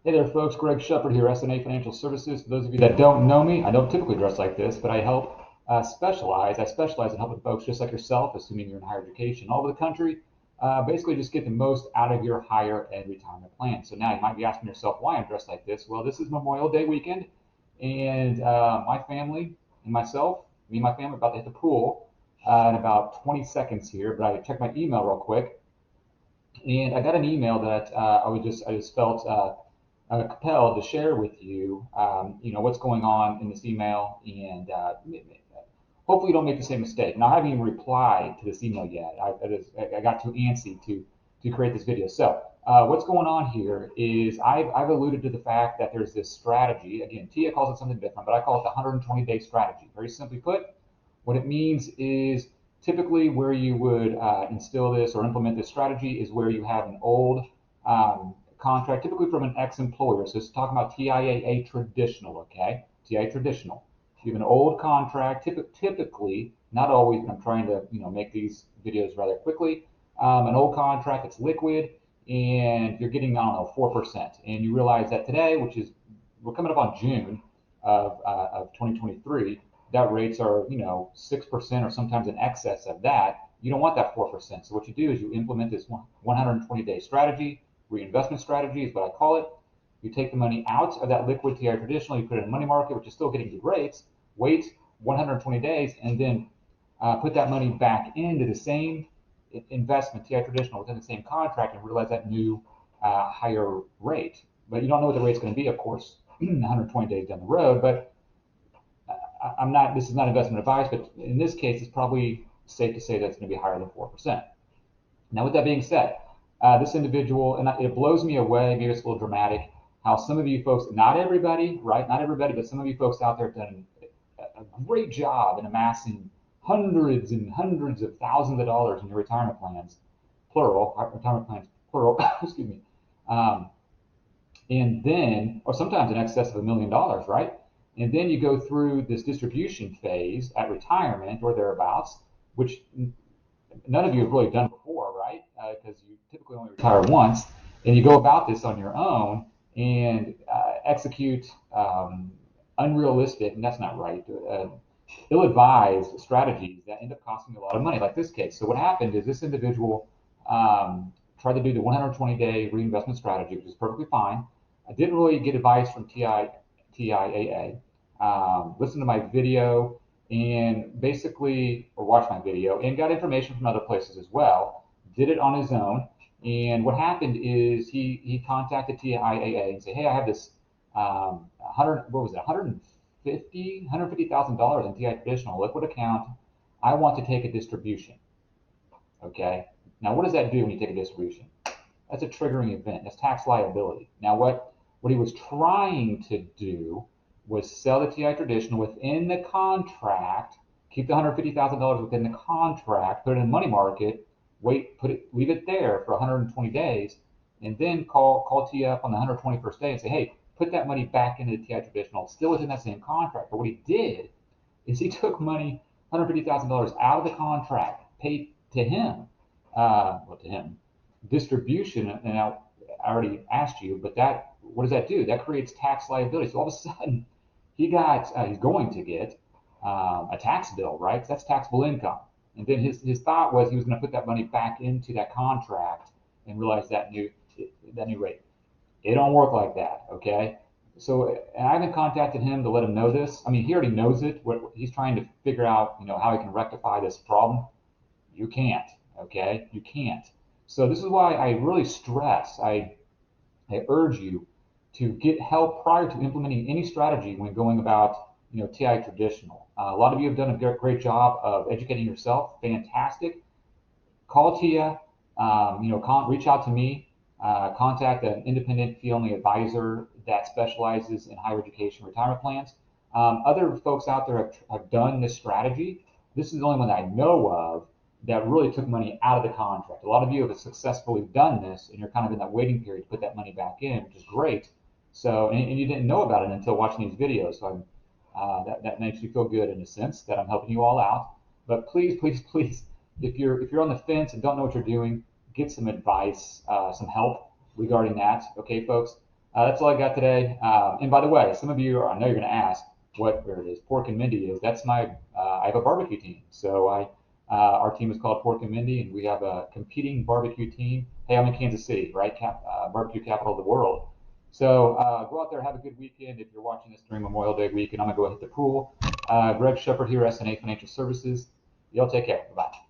Hey there, folks. Greg Shepard here, S&A Financial Services. For those of you that don't know me, I don't typically dress like this, but I help specialize. I specialize in helping folks just like yourself, assuming you're in higher education, all over the country, basically just get the most out of your higher ed retirement plan. So now you might be asking yourself why I'm dressed like this. Well, this is Memorial Day weekend, and my family and myself, me and my family, are about to hit the pool in about 20 seconds here. But I checked my email real quick, and I got an email that I just felt compelled to share with you, what's going on in this email, and hopefully you don't make the same mistake. And I haven't even replied to this email yet. I got too antsy to create this video. So what's going on here is I've alluded to the fact that there's this strategy. Again, TIAA calls it something different, but I call it the 120-day strategy. Very simply put, what it means is typically where you would instill this or implement this strategy is where you have an old contract, typically from an ex-employer. So it's talking about TIAA Traditional, okay? TIAA Traditional. You have an old contract, typically, not always, but I'm trying to make these videos rather quickly. An old contract that's liquid, and you're getting, I don't know, 4%. And you realize that today, which is, we're coming up on June of 2023, that rates are 6% or sometimes in excess of that. You don't want that 4%. So what you do is you implement this 120-day strategy. Reinvestment strategy is what I call it. You take the money out of that liquid TIAA Traditional, you put it in money market, which is still getting good rates, wait 120 days, and then put that money back into the same investment, TIAA Traditional, within the same contract, and realize that new higher rate. But you don't know what the rate's going to be, of course, 120 days down the road. But this is not investment advice, but in this case, it's probably safe to say that it's going to be higher than 4%. Now, with that being said, this individual, and it blows me away, maybe it's a little dramatic, how some of you folks, not everybody, right? Not everybody, but some of you folks out there have done a great job in amassing hundreds and hundreds of thousands of dollars in your retirement plans, plural, retirement plans, plural, excuse me. And then, or sometimes in excess of $1 million, right? And then you go through this distribution phase at retirement or thereabouts, which none of you have really done before, right? Because you typically only retire once, and you go about this on your own and execute unrealistic, and that's not right, ill-advised strategies that end up costing you a lot of money, like this case. So what happened is this individual tried to do the 120-day reinvestment strategy, which is perfectly fine. I didn't really get advice from TIAA. Listen to my video and basically, or watch my video, and got information from other places as well. Did it on his own, and what happened is he contacted TIAA and said, "Hey, I have this 150,000 in TIAA Traditional liquid account. I want to take a distribution." Okay. Now, what does that do when you take a distribution? That's a triggering event. That's tax liability. Now, what he was trying to do was sell the TIAA Traditional within the contract, keep the $150,000 within the contract, put it in money market, leave it there for 120 days, and then call TIAA up on the 121st day and say, "Hey, put that money back into the TIAA Traditional, still within that same contract." But what he did is he took money, $150,000 out of the contract, paid to him, distribution, and I already asked you, but what does that do? That creates tax liability. So all of a sudden, he's going to get a tax bill, right? 'Cause that's taxable income. And then his thought was he was going to put that money back into that contract and realize that new rate. It don't work like that, okay? So, and I haven't contacted him to let him know this. I mean, he already knows it. He's trying to figure out, how he can rectify this problem. You can't, okay? You can't. So this is why I really stress, I urge you to get help prior to implementing any strategy when going about, TIAA Traditional. A lot of you have done a great job of educating yourself. Fantastic. Call TIAA. Reach out to me. Contact an independent fee-only advisor that specializes in higher education retirement plans. Other folks out there have done this strategy. This is the only one that I know of that really took money out of the contract. A lot of you have successfully done this, and you're kind of in that waiting period to put that money back in, which is great. So, and you didn't know about it until watching these videos. So that makes me feel good in a sense that I'm helping you all out. But please, please, please, if you're on the fence and don't know what you're doing, get some advice, some help regarding that. Okay, folks. That's all I got today. And by the way, some of you, I know you're going to ask what there it is. Pork and Mindy is. That's my. I have a barbecue team, so our team is called Pork and Mindy, and we have a competing barbecue team. Hey, I'm in Kansas City, right? Barbecue capital of the world. So go out there, have a good weekend. If you're watching this during Memorial Day weekend, I'm gonna go hit the pool. Greg Shepard here, S&A Financial Services. Y'all take care. Bye.